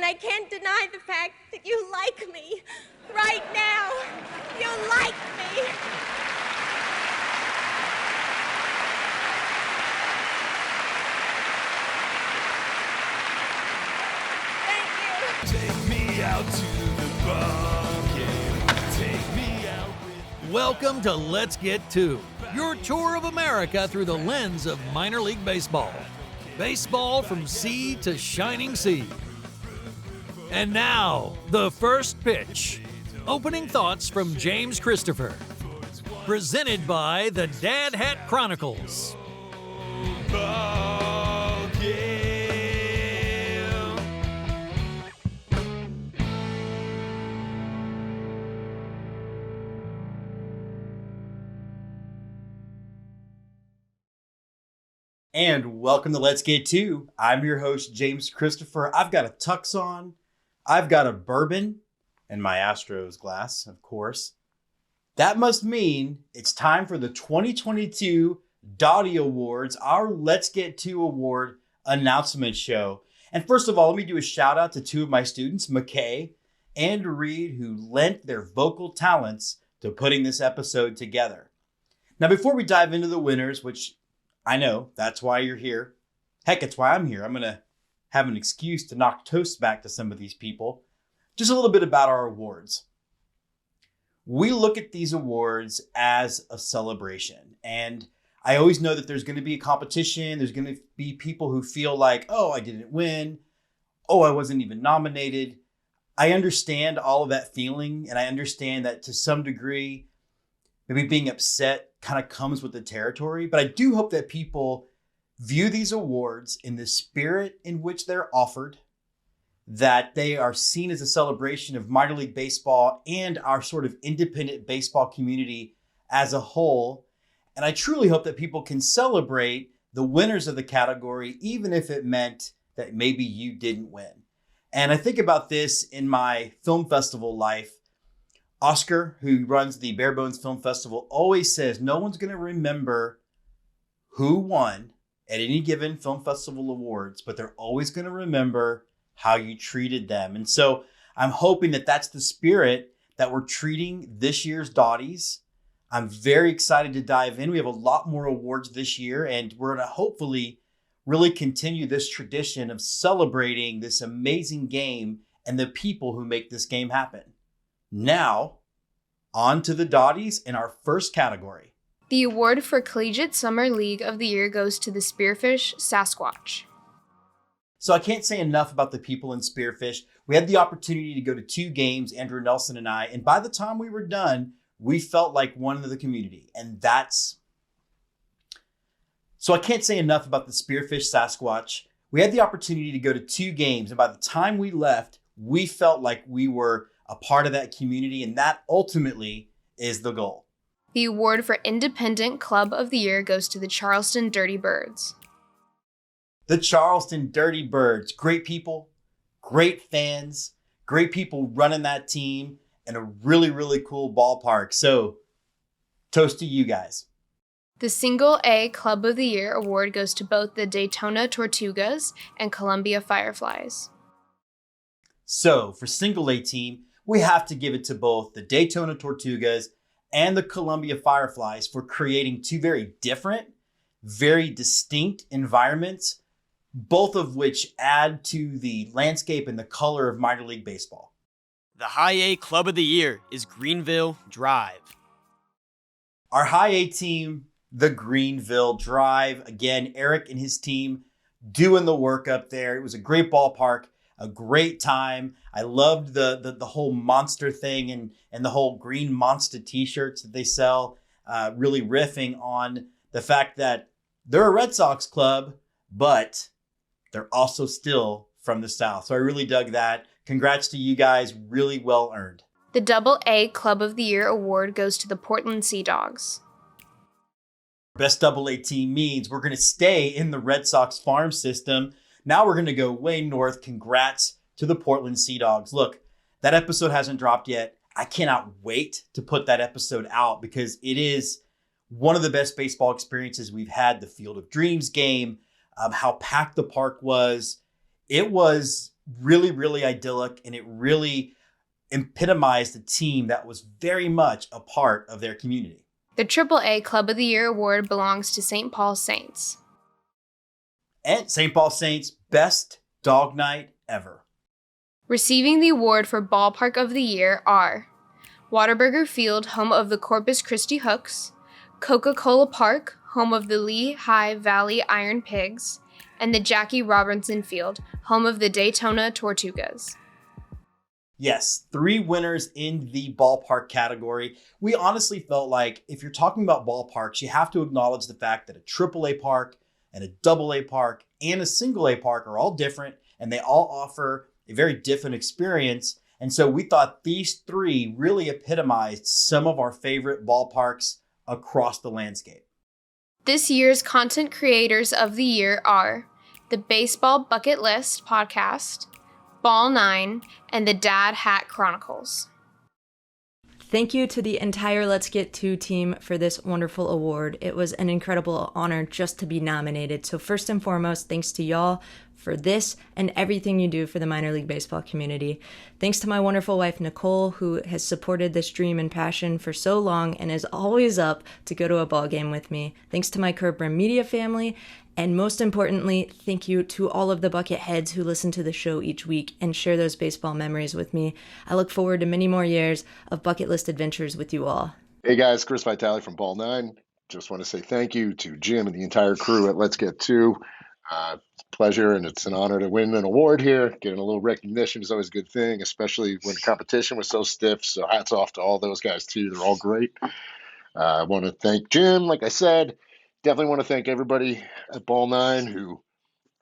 And I can't deny the fact that you like me. Right now, you like me. Thank you. Take me out to the ball game. Take me out with... Welcome to Let's Get To, your tour of America through the lens of minor league baseball. Baseball from sea to shining sea. And now, the first pitch. Opening thoughts from James Christopher. Presented by the Dad Hat Chronicles. Ball game. And welcome to Let's Get To. I'm your host, James Christopher. I've got a tux on. I've got a bourbon and my Astros glass, of course. That must mean it's time for the 2022 Dottie Awards, our Let's Get To award announcement show. And first of all, let me do a shout out to two of my students, McKay and Reed, who lent their vocal talents to putting this episode together. Now, before we dive into the winners, which I know that's why you're here. Heck, it's why I'm here. I'm going to have an excuse to knock toast back to some of these people. Just a little bit about our awards. We look at these awards as a celebration. And I always know that there's going to be a competition. There's going to be people who feel like, oh, I didn't win. Oh, I wasn't even nominated. I understand all of that feeling. And I understand that to some degree, maybe being upset kind of comes with the territory. But I do hope that people view these awards in the spirit in which they're offered, that they are seen as a celebration of minor league baseball and our sort of independent baseball community as a whole. And I truly hope that people can celebrate the winners of the category, even if it meant that maybe you didn't win. And I think about this in my film festival life. Oscar, who runs the Bare Bones Film Festival, always says no one's going to remember who won at any given film festival awards, but they're always going to remember how you treated them. And so I'm hoping that that's the spirit that we're treating this year's Dotties. I'm very excited to dive in. We have a lot more awards this year, and we're going to hopefully really continue this tradition of celebrating this amazing game and the people who make this game happen. Now, on to the Dotties in our first category. The award for Collegiate Summer League of the Year goes to the Spearfish Sasquatch. So I can't say enough about the people in Spearfish. We had the opportunity to go to 2 games, Andrew Nelson and I, and by the time we were done, we felt like one of the community. So I can't say enough about the Spearfish Sasquatch. We had the opportunity to go to 2 games, and by the time we left, we felt like we were a part of that community, and that ultimately is the goal. The award for Independent Club of the Year goes to the Charleston Dirty Birds. The Charleston Dirty Birds, great people, great fans, great people running that team, and a really, really cool ballpark. So, toast to you guys. The Single A Club of the Year award goes to both the Daytona Tortugas and Columbia Fireflies. So, for Single A team, we have to give it to both the Daytona Tortugas and the Columbia Fireflies for creating 2 very different, very distinct environments, both of which add to the landscape and the color of minor league baseball. The High A Club of the Year is Greenville Drive. Our High A team, the Greenville Drive. Again, ERIK and his team doing the work up there. It was a great ballpark, a great time. I loved the whole monster thing and the whole green monster t-shirts that they sell, really riffing on the fact that they're a Red Sox club, but they're also still from the South. So I really dug that. Congrats to you guys. Really well earned. The Double A Club of the Year award goes to the Portland Sea Dogs. Best Double A team means we're going to stay in the Red Sox farm system. Now we're going to go way north. Congrats to the Portland Sea Dogs. Look, that episode hasn't dropped yet. I cannot wait to put that episode out because it is one of the best baseball experiences we've had. The Field of Dreams game, how packed the park was. It was really, really idyllic, and it really epitomized a team that was very much a part of their community. The AAA Club of the Year award belongs to St. Paul Saints. And St. Paul Saints, best dog night ever. Receiving the award for Ballpark of the Year are Whataburger Field, home of the Corpus Christi Hooks, Coca-Cola Park, home of the Lehigh Valley Iron Pigs, and the Jackie Robinson Field, home of the Daytona Tortugas. Yes, 3 winners in the ballpark category. We honestly felt like if you're talking about ballparks, you have to acknowledge the fact that a AAA park and a AA park and a single A park are all different, and they all offer a very different experience. And so we thought these 3 really epitomized some of our favorite ballparks across the landscape. This year's content creators of the year are the Baseball Bucket List podcast, Ball 9, and the Dad Hat Chronicles. Thank you to the entire Let's Get To team for this wonderful award. It was an incredible honor just to be nominated. So first and foremost, thanks to y'all for this and everything you do for the minor league baseball community. Thanks to my wonderful wife, Nicole, who has supported this dream and passion for so long and is always up to go to a ball game with me. Thanks to my Curb Rim Media family. And most importantly, thank you to all of the bucket heads who listen to the show each week and share those baseball memories with me. I look forward to many more years of bucket list adventures with you all. Hey guys, Chris Vitale from Ball 9. Just want to say thank you to Jim and the entire crew at Let's Get To. It's a pleasure and it's an honor to win an award here. Getting a little recognition is always a good thing, especially when the competition was so stiff. So hats off to all those guys too. They're all great. I want to thank Jim, like I said. Definitely want to thank everybody at Ball 9 who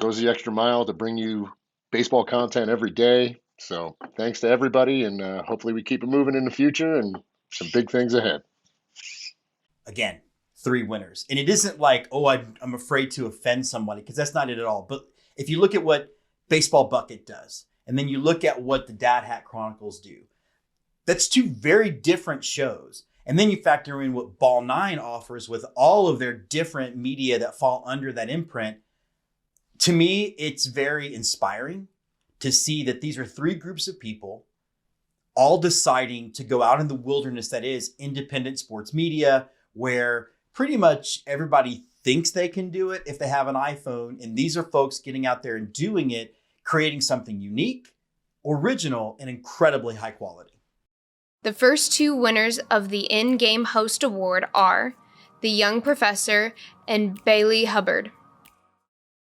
goes the extra mile to bring you baseball content every day. So thanks to everybody, and hopefully we keep it moving in the future and some big things ahead. Again, 3 winners. And it isn't like, oh, I'm afraid to offend somebody, because that's not it at all. But if you look at what Baseball Bucket does, and then you look at what the Dad Hat Chronicles do, that's 2 very different shows. And then you factor in what Ball 9 offers with all of their different media that fall under that imprint. To me, it's very inspiring to see that these are 3 groups of people all deciding to go out in the wilderness that is independent sports media, where pretty much everybody thinks they can do it if they have an iPhone. And these are folks getting out there and doing it, creating something unique, original, and incredibly high quality. The first 2 winners of the In-Game Host Award are the Young Professor and Bailey Hubbard.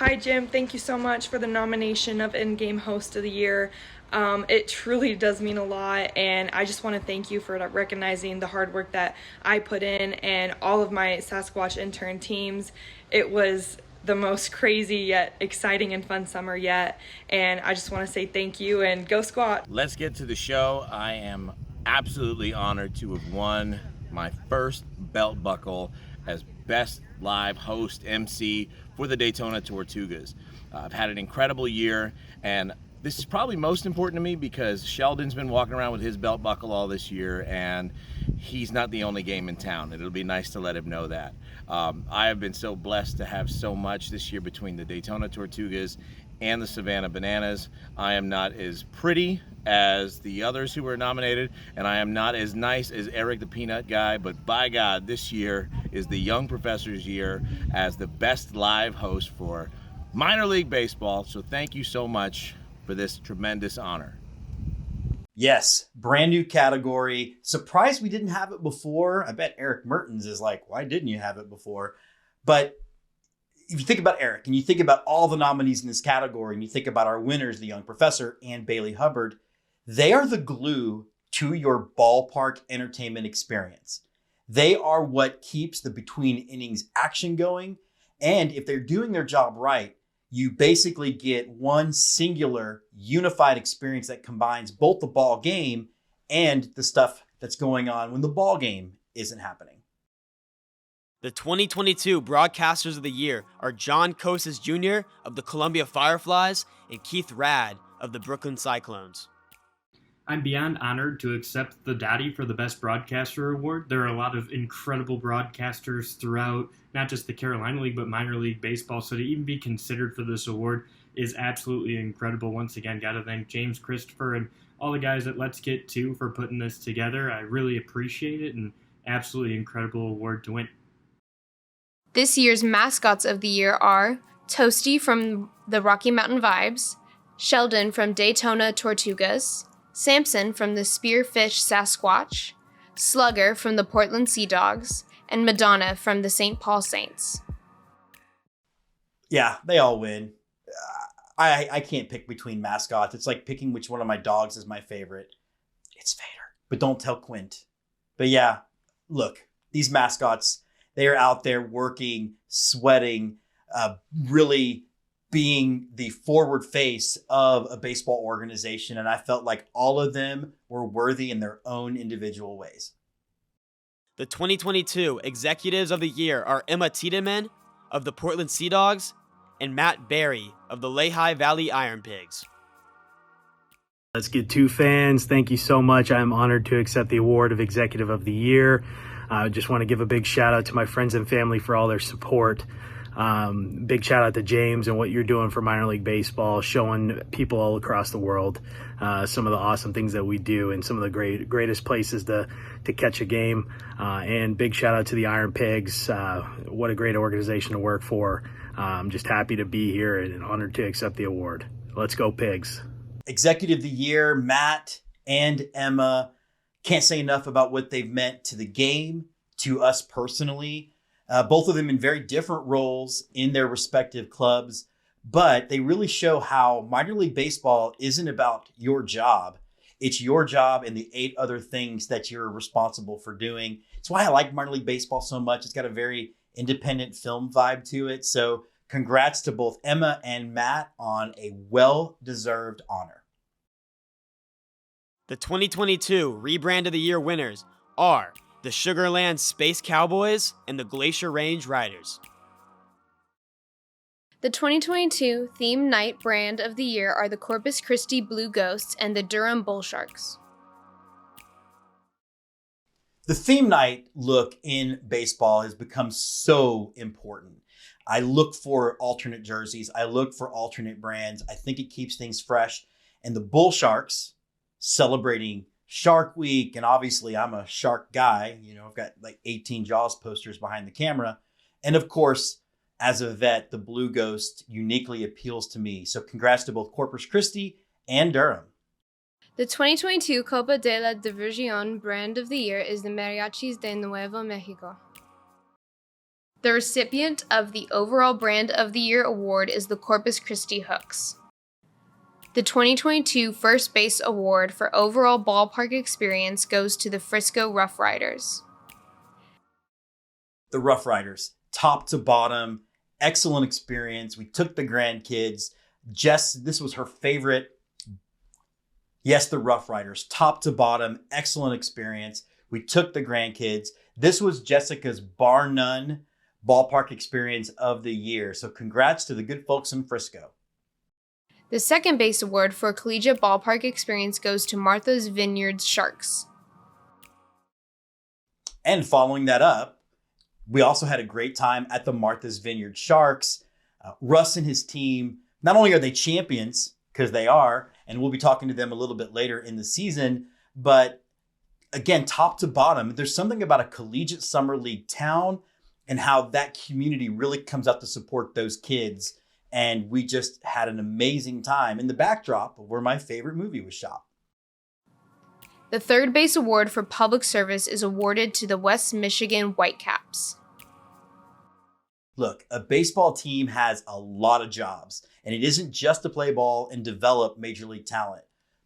Hi, Jim. Thank you so much for the nomination of In-Game Host of the Year. It truly does mean a lot, and I just want to thank you for recognizing the hard work that I put in and all of my Sasquatch intern teams. It was the most crazy yet exciting and fun summer yet, and I just want to say thank you and go Squat. Let's get to the show. I am absolutely honored to have won my first belt buckle as best live host MC for the Daytona Tortugas. I've had an incredible year, and this is probably most important to me because Sheldon's been walking around with his belt buckle all this year, and he's not the only game in town. It'll be nice to let him know that. I have been so blessed to have so much this year between the Daytona Tortugas and the Savannah Bananas. I am not as pretty as the others who were nominated, and I am not as nice as ERIK the Peanut Guy, but by God, this year is the Young Professor's year as the best live host for minor league baseball. So thank you so much for this tremendous honor. Yes, brand new category. Surprised we didn't have it before. I bet Eric Mertens is like, why didn't you have it before? But if you think about Eric and you think about all the nominees in this category and you think about our winners, the Young Professor and Bailey Hubbard, they are the glue to your ballpark entertainment experience. They are what keeps the between innings action going. And if they're doing their job right, you basically get one singular unified experience that combines both the ball game and the stuff that's going on when the ball game isn't happening. The 2022 Broadcasters of the Year are John Kosas Jr. of the Columbia Fireflies and Keith Rad of the Brooklyn Cyclones. I'm beyond honored to accept the Dottie for the Best Broadcaster Award. There are a lot of incredible broadcasters throughout not just the Carolina League, but minor league baseball. So to even be considered for this award is absolutely incredible. Once again, got to thank James, Christopher, and all the guys at Let's Get To for putting this together. I really appreciate it, and absolutely incredible award to win. This year's mascots of the year are Toasty from the Rocky Mountain Vibes, Sheldon from Daytona Tortugas, Samson from the Spearfish Sasquatch, Slugger from the Portland Sea Dogs, and Madonna from the St. Paul Saints. Yeah, they all win. I can't pick between mascots. It's like picking which one of my dogs is my favorite. It's Vader, but don't tell Quint. But yeah, look, these mascots, they are out there working, sweating, really being the forward face of a baseball organization. And I felt like all of them were worthy in their own individual ways. The 2022 Executives of the Year are Emma Tiedemann of the Portland Sea Dogs and Matt Berry of the Lehigh Valley Iron Pigs. Let's Get To fans, thank you so much. I'm honored to accept the award of Executive of the Year. I just want to give a big shout out to my friends and family for all their support. Big shout out to James and what you're doing for minor league baseball, showing people all across the world some of the awesome things that we do and some of the greatest places to catch a game. And big shout out to the Iron Pigs. What a great organization to work for. I'm just happy to be here and honored to accept the award. Let's go Pigs. Executive of the Year, Matt and Emma. Can't say enough about what they've meant to the game, to us personally. Both of them in very different roles in their respective clubs, but they really show how minor league baseball isn't about your job. It's your job and the 8 other things that you're responsible for doing. It's why I like minor league baseball so much. It's got a very independent film vibe to it. So congrats to both Emma and Matt on a well-deserved honor. The 2022 Rebrand of the Year winners are the Sugarland Space Cowboys and the Glacier Range Riders. The 2022 Theme Night Brand of the Year are the Corpus Christi Blue Ghosts and the Durham Bull Sharks. The theme night look in baseball has become so important. I look for alternate jerseys. I look for alternate brands. I think it keeps things fresh. And the Bull Sharks, celebrating Shark Week, and obviously I'm a shark guy. You know, I've got like 18 Jaws posters behind the camera. And of course, as a vet, the Blue Ghost uniquely appeals to me. So congrats to both Corpus Christi and Durham. The 2022 Copa de la Diversión Brand of the Year is the Mariachis de Nuevo Mexico. The recipient of the overall Brand of the Year award is the Corpus Christi Hooks. The 2022 First Base Award for overall ballpark experience goes to the Frisco Rough Riders. The Rough Riders, top to bottom, excellent experience. We took the grandkids. Jess, this was her favorite. Yes, the Rough Riders, top to bottom, excellent experience. We took the grandkids. This was Jessica's bar none ballpark experience of the year. So congrats to the good folks in Frisco. The Second Base Award for collegiate ballpark experience goes to Martha's Vineyard Sharks. And following that up, we also had a great time at the Martha's Vineyard Sharks. Russ and his team, not only are they champions, because they are, and we'll be talking to them a little bit later in the season, but again, top to bottom, there's something about a collegiate summer league town and how that community really comes out to support those kids. And we just had an amazing time in the backdrop of where my favorite movie was shot. The Third Base Award for public service is awarded to the West Michigan Whitecaps. Look, a baseball team has a lot of jobs, and it isn't just to play ball and develop major league talent.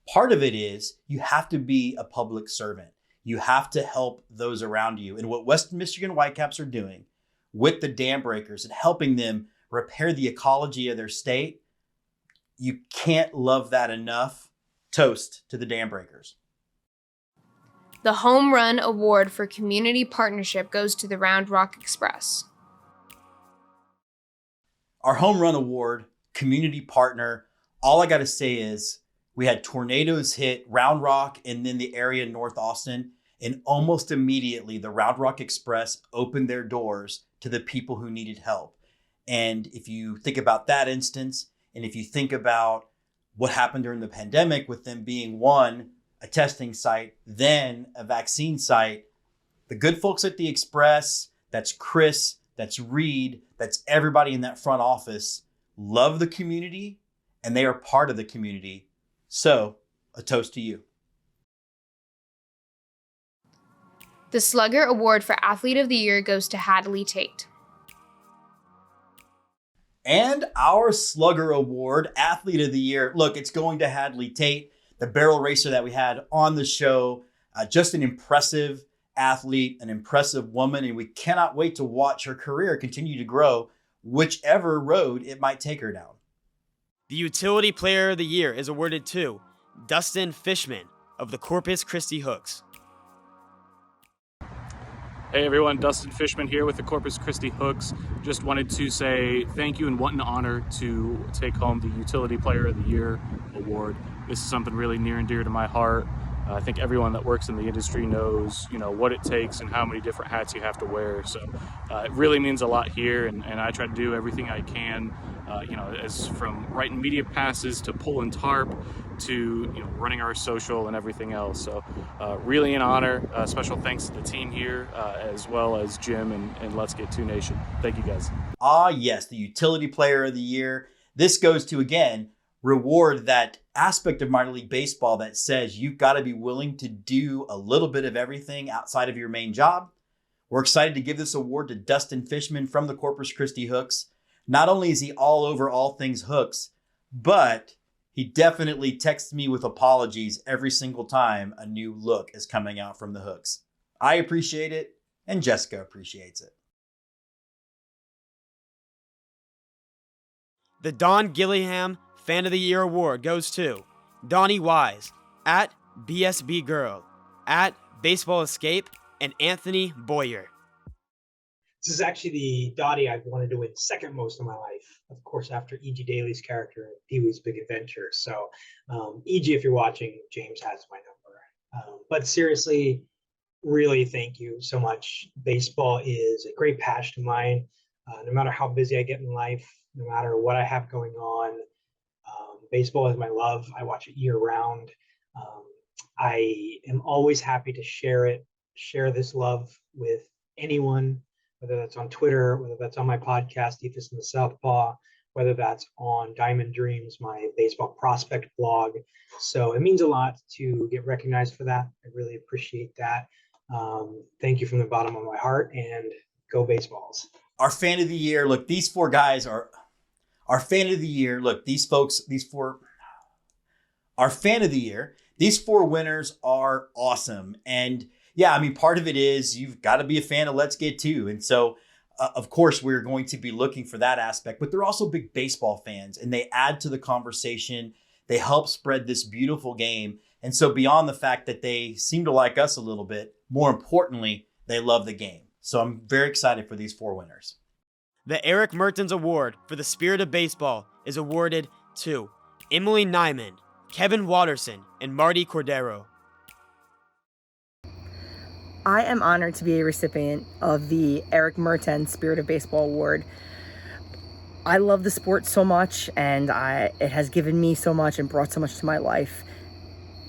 Part of it is you have to be a public servant. You have to help those around you. And what West Michigan Whitecaps are doing with the dam breakers and helping them repair the ecology of their state, you can't love that enough. Toast to the dam breakers. The Home Run Award for community partnership goes to the Round Rock Express. Our Home Run Award, community partner, all I got to say is we had tornadoes hit Round Rock and then the area in North Austin, and almost immediately the Round Rock Express opened their doors to the people who needed help. And if you think about that instance, And if you think about what happened during the pandemic with them being one, a testing site, then a vaccine site, the good folks at the Express, that's Chris, that's Reed, that's everybody in that front office, love the community and they are part of the community. So a toast to you. The Slugger Award for Athlete of the Year goes to Hadley Tate. And our Slugger Award, Athlete of the Year, look, it's going to Hadley Tate, the barrel racer that we had on the show. Just an impressive athlete, an impressive woman, and we cannot wait to watch her career continue to grow, whichever road it might take her down. The Utility Player of the Year is awarded to Dustin Fishman of the Corpus Christi Hooks. Hey everyone, Dustin Fishman here with the Corpus Christi Hooks. Just wanted to say thank you and what an honor to take home the Utility Player of the Year award. This is something really near and dear to my heart. I think everyone that works in the industry knows, what it takes and how many different hats you have to wear. So it really means a lot here, and I try to do everything I can, as from writing media passes to pulling tarp to running our social and everything else. So really an honor. Special thanks to the team here, as well as Jim and Let's Get 2 Nation. Thank you guys. Ah, yes, the Utility Player of the Year. This goes to, again, reward that aspect of minor league baseball that says you've got to be willing to do a little bit of everything outside of your main job. We're excited to give this award to Dustin Fishman from the Corpus Christi Hooks. Not only is he all over all things Hooks, but he definitely texts me with apologies every single time a new look is coming out from the Hooks. I appreciate it, and Jessica appreciates it. The Don Gillingham Fan of the Year Award goes to Donnie Wise, at BSB Girl, at Baseball Escape, and Anthony Boyer. This is actually the Dottie I've wanted to win second most in my life, of course, after E.G. Daly's character in Pee-wee's Big Adventure. So, E.G., if you're watching, James has my number. But seriously, really thank you so much. Baseball is a great passion of mine. No matter how busy I get in life, no matter what I have going on, baseball is my love. I watch it year round. I am always happy to share this love with anyone, whether that's on Twitter, whether that's on my podcast, Deepest in the Southpaw, whether that's on Diamond Dreams, my baseball prospect blog. So it means a lot to get recognized for that. I really appreciate that. Thank you from the bottom of my heart, and go Baseballs. Our Fan of the Year, look, these four guys are our Fan of the Year. Look, our Fan of the Year, these four winners are awesome. And yeah, I mean, part of it is you've got to be a fan of Let's Get 2. And so, of course, we're going to be looking for that aspect. But they're also big baseball fans, and they add to the conversation. They help spread this beautiful game. And so beyond the fact that they seem to like us a little bit, more importantly, they love the game. So I'm very excited for these four winners. The ERIK MERTENS Award for the Spirit of Baseball is awarded to Emily Nyman, Kevin Watterson, and Marty Cordero. I am honored to be a recipient of the ERIK MERTENS Spirit of Baseball Award. I love the sport so much, and it has given me so much and brought so much to my life.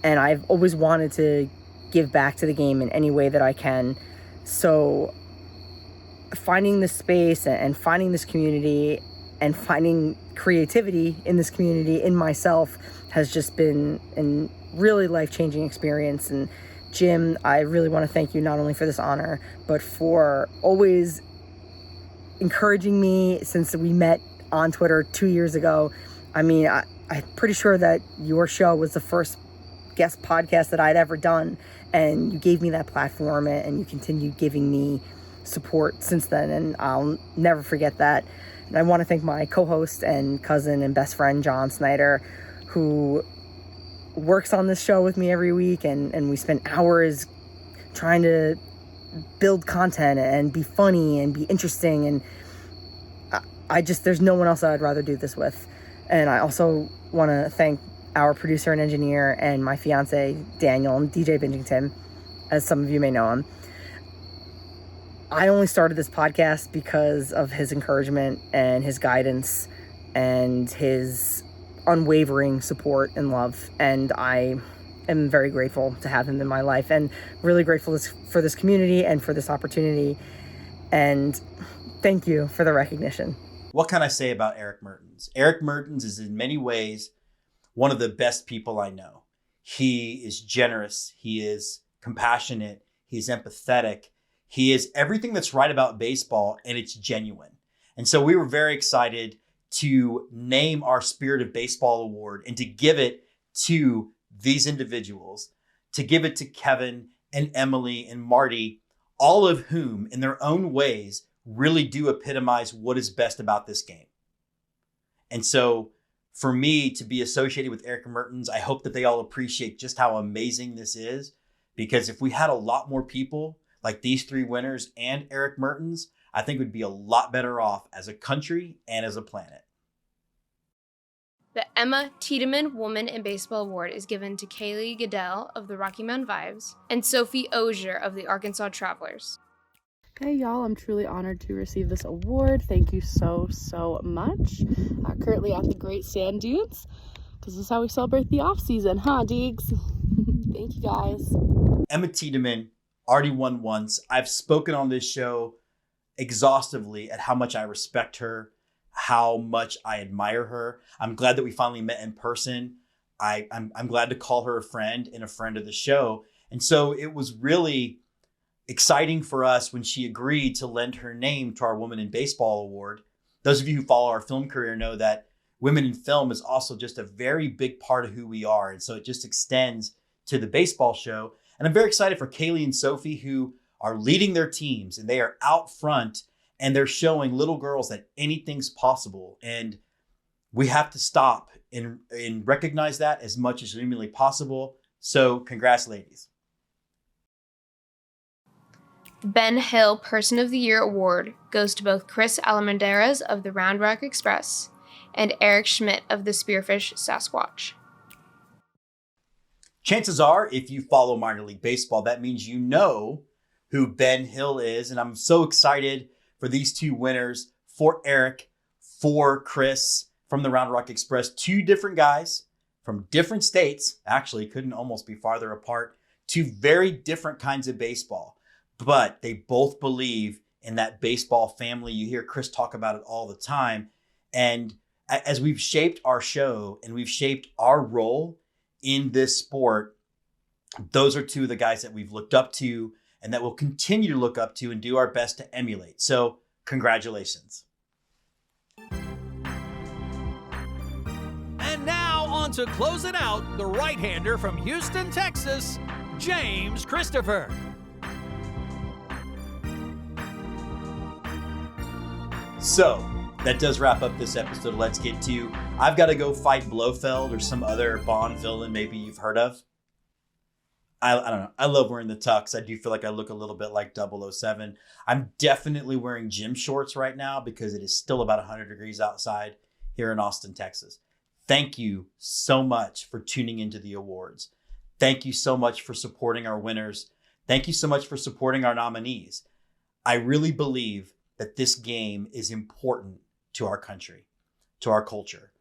And I've always wanted to give back to the game in any way that I can. So finding this space and finding this community and finding creativity in this community in myself has just been a really life-changing experience. And Jim, I really want to thank you not only for this honor, but for always encouraging me since we met on Twitter 2 years ago. I mean, I'm pretty sure that your show was the first guest podcast that I'd ever done, and you gave me that platform, and you continued giving me support since then, and I'll never forget that. And I want to thank my co-host and cousin and best friend, John Snyder, who works on this show with me every week, and we spend hours trying to build content and be funny and be interesting, and there's no one else that I'd rather do this with. And I also want to thank our producer and engineer and my fiance, Daniel, and DJ Bingington, as some of you may know him. I only started this podcast because of his encouragement and his guidance and his unwavering support and love. And I am very grateful to have him in my life, and really grateful for this community and for this opportunity. And thank you for the recognition. What can I say about ERIK Mertens? ERIK Mertens is in many ways one of the best people I know. He is generous. He is compassionate. He's empathetic. He is everything that's right about baseball, and it's genuine. And so we were very excited to name our Spirit of Baseball Award and to give it to these individuals, to give it to Kevin and Emily and Marty, all of whom in their own ways really do epitomize what is best about this game. And so for me to be associated with ERIK Mertens, I hope that they all appreciate just how amazing this is, because if we had a lot more people like these three winners and ERIK Mertens, I think we'd be a lot better off as a country and as a planet. The Emma Tiedemann Woman in Baseball Award is given to Kaylee Goodell of the Rocky Mountain Vibes and Sophie Ogier of the Arkansas Travelers. Hey y'all, I'm truly honored to receive this award. Thank you so much. Currently at the Great Sand Dunes, because this is how we celebrate the off season, huh, Deegs? Thank you guys. Emma Tiedemann already won once. I've spoken on this show exhaustively at how much I respect her, how much I admire her. I'm glad that we finally met in person. I'm glad to call her a friend and a friend of the show. And so it was really exciting for us when she agreed to lend her name to our Woman in Baseball Award. Those of you who follow our film career know that women in film is also just a very big part of who we are. And so it just extends to the baseball show. And I'm very excited for Kaylee and Sophie, who are leading their teams, and they are out front and they're showing little girls that anything's possible. And we have to stop and recognize that as much as humanly possible. So congrats, ladies. The Ben Hill Person of the Year Award goes to both Chris Alamanderas of the Round Rock Express and Eric Schmidt of the Spearfish Sasquatch. Chances are, if you follow minor league baseball, that means you know who Ben Hill is. And I'm so excited for these two winners, for Eric, for Chris from the Round Rock Express. Two different guys from different states, actually couldn't almost be farther apart, two very different kinds of baseball. But they both believe in that baseball family. You hear Chris talk about it all the time. And as we've shaped our show and we've shaped our role in this sport, those are two of the guys that we've looked up to and that we'll continue to look up to and do our best to emulate. So congratulations. And now on to close it out, the right-hander from Houston, Texas, James Christopher. So that does wrap up this episode of Let's Get To. I've got to go fight Blofeld or some other Bond villain maybe you've heard of. I don't know. I love wearing the tux. I do feel like I look a little bit like 007. I'm definitely wearing gym shorts right now because it is still about 100 degrees outside here in Austin, Texas. Thank you so much for tuning into the awards. Thank you so much for supporting our winners. Thank you so much for supporting our nominees. I really believe that this game is important to our country, to our culture.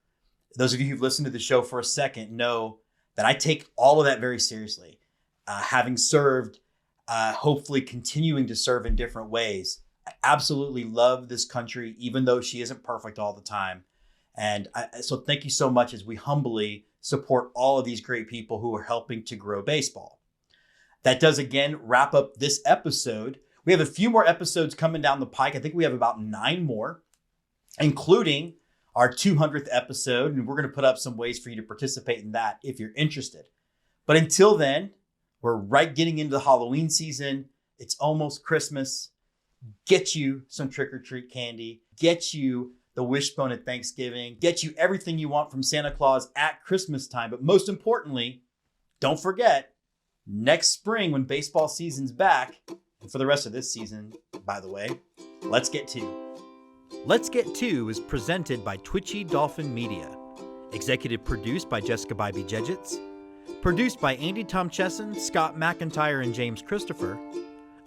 Those of you who've listened to the show for a second know that I take all of that very seriously. Having served, hopefully continuing to serve in different ways, I absolutely love this country, even though she isn't perfect all the time. And so thank you so much as we humbly support all of these great people who are helping to grow baseball. That does, again, wrap up this episode. We have a few more episodes coming down the pike. I think we have about 9 more, including our 200th episode. And we're going to put up some ways for you to participate in that if you're interested. But until then, we're getting into the Halloween season. It's almost Christmas. Get you some trick-or-treat candy. Get you the wishbone at Thanksgiving. Get you everything you want from Santa Claus at Christmas time. But most importantly, don't forget, next spring when baseball season's back, and for the rest of this season, by the way, Let's Get To. Let's Get To is presented by Twitchy Dolphin Media. Executive produced by Jessica Bybee-Jedgetts. Produced by Andy Tom Chesson, Scott McIntyre, and James Christopher.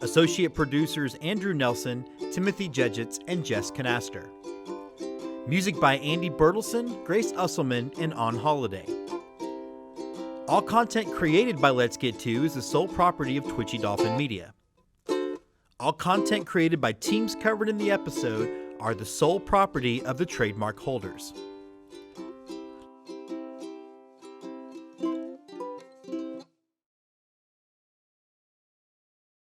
Associate producers Andrew Nelson, Timothy Jedgetts, and Jess Canaster. Music by Andy Bertelson, Grace Usselman, and On Holiday. All content created by Let's Get To is the sole property of Twitchy Dolphin Media. All content created by teams covered in the episode are the sole property of the trademark holders.